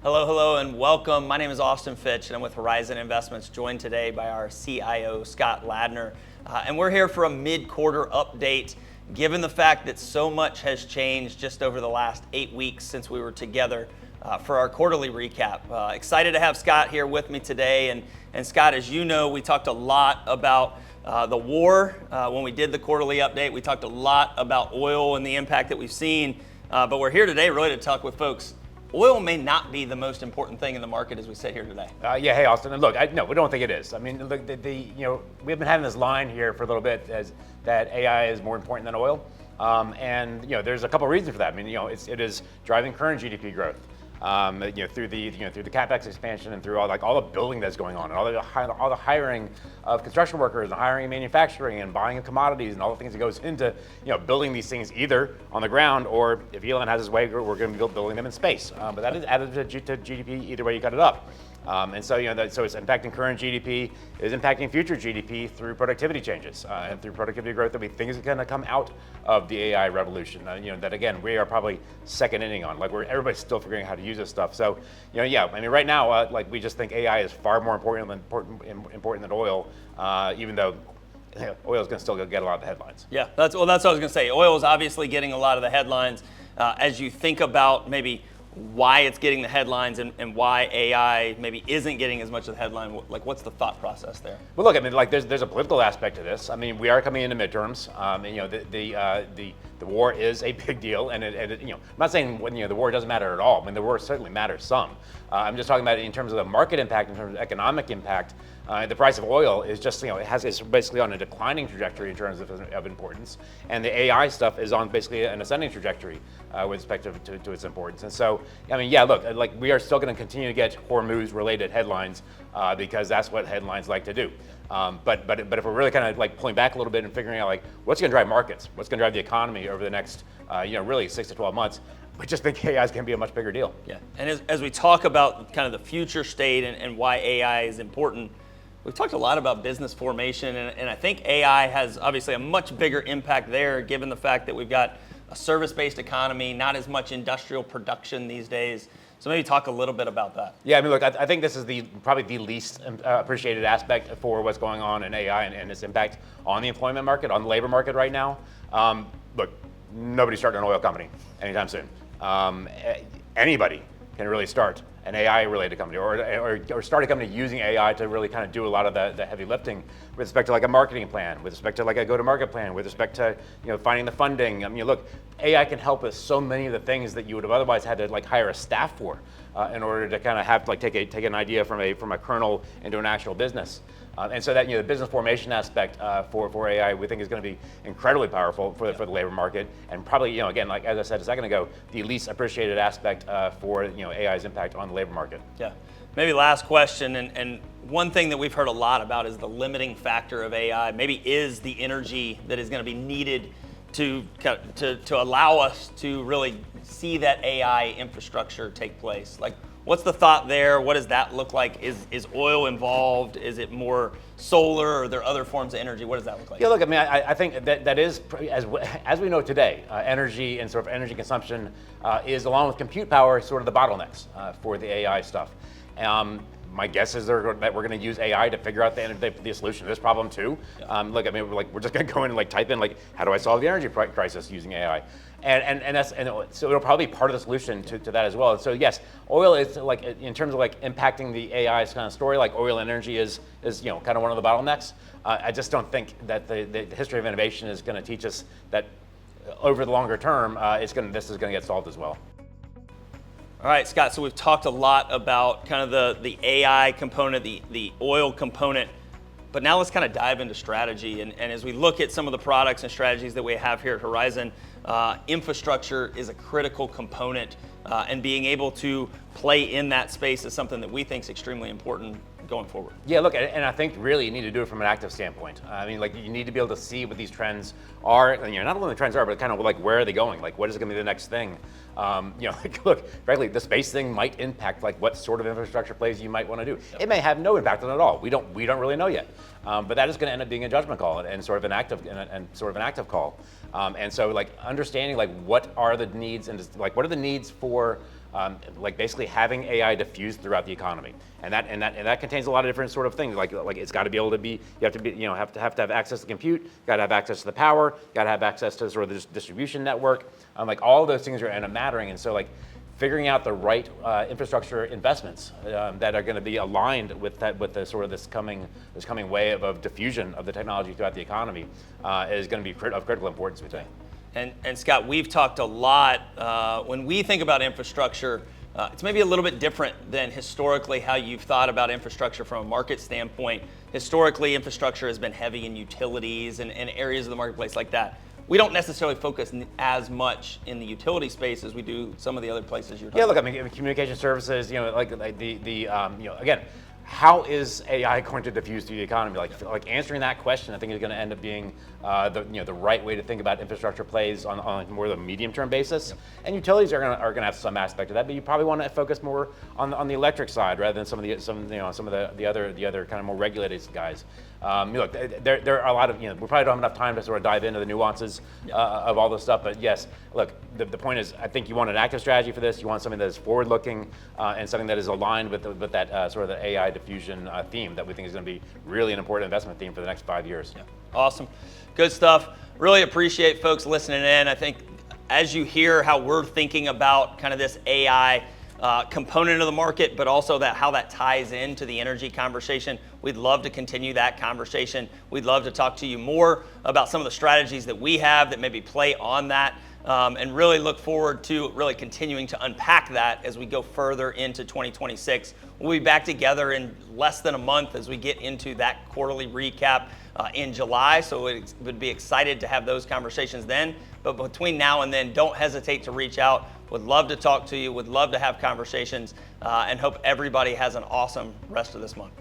Hello, hello, and welcome. My name is Austin Fitch, and I'm with Horizon Investments, joined today by our CIO, Scott Ladner. And we're here for a mid-quarter update, given the fact that so much has changed just over the last 8 weeks since we were together for our quarterly recap. Excited to have Scott here with me today. And Scott, as you know, we talked a lot about the war when we did the quarterly update. We talked a lot about oil and the impact that we've seen. But we're here today really to talk with folks. Oil may not be the most important thing in the market as we sit here today. Yeah, hey Austin, and look, no, we don't think it is. I mean, look, we've been having this line here for a little bit as that AI is more important than oil, and there's a couple of reasons for that. I mean, it is driving current GDP growth, through the capex expansion and through all the building that's going on, and all the hiring of construction workers and hiring in manufacturing and buying of commodities and all the things that goes into building these things either on the ground or if Elon has his way, we're going to be building them in space. But that is added to GDP either way you cut it up. And so, so it's impacting current GDP, it is impacting future GDP through productivity changes and through productivity growth that we think is going to come out of the AI revolution. That again, we are probably second inning on. Like everybody's still figuring out how to use this stuff. So, yeah, I mean, right now, we just think AI is far more important than oil, even though oil is going to still get a lot of the headlines. Yeah, that's what I was going to say. Oil is obviously getting a lot of the headlines. As you think about maybe why it's getting the headlines and why AI maybe isn't getting as much of the headline, like what's the thought process there? Well, look, I mean, like there's a political aspect to this. I mean, we are coming into midterms. The war is a big deal, and I'm not saying the war doesn't matter at all. I mean, the war certainly matters some. I'm just talking about it in terms of the market impact, in terms of economic impact. The price of oil is just, it's basically on a declining trajectory in terms of importance, and the AI stuff is on basically an ascending trajectory with respect to its importance. And so, I mean, yeah, look, like we are still going to continue to get Hormuz-related headlines because that's what headlines like to do. But if we're really kind of like pulling back a little bit and figuring out like what's going to drive markets, what's going to drive the economy over the next, really 6 to 12 months, we just think AI is going to be a much bigger deal. Yeah, and as we talk about kind of the future state and why AI is important, we've talked a lot about business formation, and I think AI has obviously a much bigger impact there, given the fact that we've got a service-based economy, not as much industrial production these days. So maybe talk a little bit about that. Yeah, I mean, look, I think this is probably the least appreciated aspect for what's going on in AI and its impact on the employment market, on the labor market right now. Look, nobody's starting an oil company anytime soon. Anybody can really start an AI-related company or start a company using AI to really kind of do a lot of the heavy lifting with respect to like a marketing plan, with respect to like a go-to-market plan, with respect to finding the funding. I mean, look, AI can help with so many of the things that you would have otherwise had to like hire a staff for in order to kind of have like take an idea from a kernel into an actual business. And so that the business formation aspect for AI we think is going to be incredibly powerful for the labor market, and probably again, like as I said a second ago, the least appreciated aspect for AI's impact on the labor market. Yeah, maybe last question, and one thing that we've heard a lot about is the limiting factor of AI. Maybe is the energy that is going to be needed to allow us to really see that AI infrastructure take place. Like, what's the thought there? What does that look like? Is oil involved? Is it more solar? Or are there other forms of energy? What does that look like? Yeah, look, I mean, I think that is, as we know today, energy and sort of energy consumption is, along with compute power, sort of the bottlenecks for the AI stuff. My guess is that we're going to use AI to figure out the solution to this problem too. Yeah. Look, I mean, we're just going to go in and like type in like, how do I solve the energy crisis using AI? And so it'll probably be part of the solution to that as well. And so yes, oil is like, in terms of like impacting the AI's kind of story, like oil and energy is kind of one of the bottlenecks. I just don't think that the history of innovation is going to teach us that over the longer term, this is going to get solved as well. All right, Scott, so we've talked a lot about kind of the AI component, the oil component, but now let's kind of dive into strategy. And as we look at some of the products and strategies that we have here at Horizon, infrastructure is a critical component, and being able to play in that space is something that we think is extremely important going forward. Yeah, look, and I think really you need to do it from an active standpoint. I mean, like you need to be able to see what these trends are, and not only the trends are, but kind of like where are they going? Like what is going to be the next thing? Like, look, frankly, the space thing might impact like what sort of infrastructure plays you might want to do. Yep. It may have no impact on it at all. We don't really know yet. But that is going to end up being a judgment call and sort of an active call. And so like understanding like what are the needs and just, like what are the needs for like basically having AI diffuse throughout the economy, and that contains a lot of different sort of things. Like it's got to be able to be, you have to be, have to have access to compute, got to have access to the power, got to have access to sort of this distribution network. Like all of those things are mattering, and so like figuring out the right infrastructure investments that are going to be aligned with the sort of this coming wave of diffusion of the technology throughout the economy is going to be of critical importance, we think. And Scott, we've talked a lot, when we think about infrastructure, it's maybe a little bit different than historically how you've thought about infrastructure from a market standpoint. Historically, infrastructure has been heavy in utilities and areas of the marketplace like that. We don't necessarily focus as much in the utility space as we do some of the other places you're talking about. Yeah, look, I mean, communication services, like the again, how is AI going to diffuse through the economy? Like answering that question, I think is going to end up being the right way to think about infrastructure plays on more of a medium-term basis. Yep. And utilities are going to have some aspect of that, but you probably want to focus more on the electric side rather than some of the other kind of more regulated guys. Look, there are a lot of, we probably don't have enough time to sort of dive into the nuances of all this stuff, but yes, look, the point is, I think you want an active strategy for this. You want something that is forward-looking and something that is aligned with that sort of the AI diffusion theme that we think is going to be really an important investment theme for the next 5 years. Yeah. Awesome. Good stuff. Really appreciate folks listening in. I think as you hear how we're thinking about kind of this AI component of the market, but also how that ties into the energy conversation. We'd love to continue that conversation. We'd love to talk to you more about some of the strategies that we have that maybe play on that, and really look forward to really continuing to unpack that as we go further into 2026. We'll be back together in less than a month as we get into that quarterly recap in July, so it would be excited to have those conversations then. But between now and then, don't hesitate to reach out. Would love to talk to you, would love to have conversations, and hope everybody has an awesome rest of this month.